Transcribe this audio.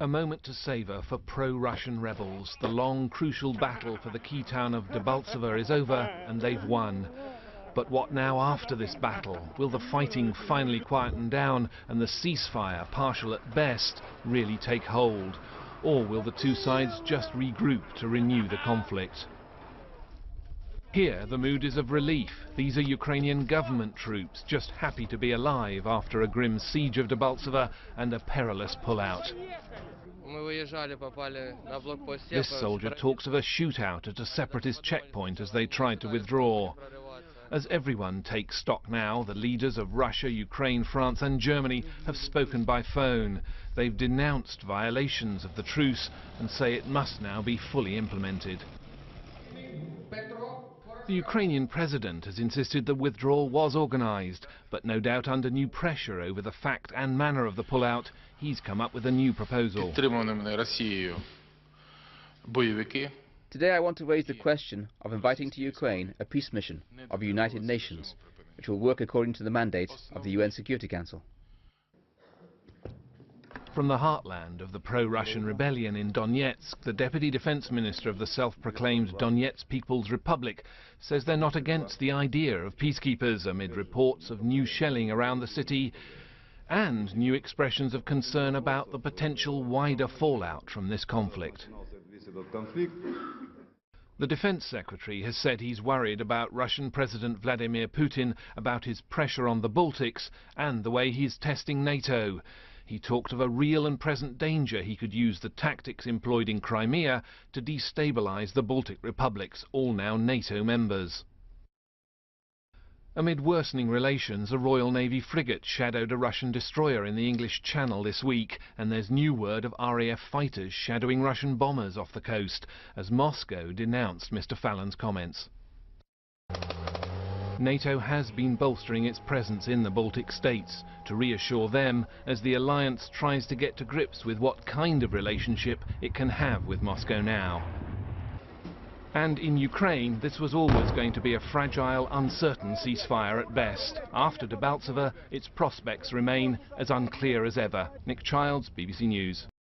A moment to savour for pro-Russian rebels. The long, crucial battle for the key town of Debaltseve is over, and they've won. But what now after this battle? Will the fighting finally quieten down and the ceasefire, partial at best, really take hold? Or will the two sides just regroup to renew the conflict? Here, the mood is of relief. These are Ukrainian government troops, just happy to be alive after a grim siege of Debaltseve and a perilous pullout. This soldier talks of a shootout at a separatist checkpoint as they tried to withdraw. As everyone takes stock now, the leaders of Russia, Ukraine, France and Germany have spoken by phone. They've denounced violations of the truce and say it must now be fully implemented. The Ukrainian president has insisted the withdrawal was organised, but no doubt under new pressure over the fact and manner of the pullout, he's come up with a new proposal. Today I want to raise the question of inviting to Ukraine a peace mission of the United Nations, which will work according to the mandate of the UN Security Council. From the heartland of the pro-Russian rebellion in Donetsk, the Deputy Defence Minister of the self-proclaimed Donetsk People's Republic says they're not against the idea of peacekeepers amid reports of new shelling around the city and new expressions of concern about the potential wider fallout from this conflict. The Defence Secretary has said he's worried about Russian President Vladimir Putin about his pressure on the Baltics and the way he's testing NATO. He talked of a real and present danger he could use the tactics employed in Crimea to destabilise the Baltic republics, all now NATO members. Amid worsening relations, a Royal Navy frigate shadowed a Russian destroyer in the English Channel this week, and there's new word of RAF fighters shadowing Russian bombers off the coast, as Moscow denounced Mr. Fallon's comments. NATO has been bolstering its presence in the Baltic states to reassure them as the alliance tries to get to grips with what kind of relationship it can have with Moscow now. And in Ukraine, this was always going to be a fragile, uncertain ceasefire at best. After Debaltseve, its prospects remain as unclear as ever. Nick Childs, BBC News.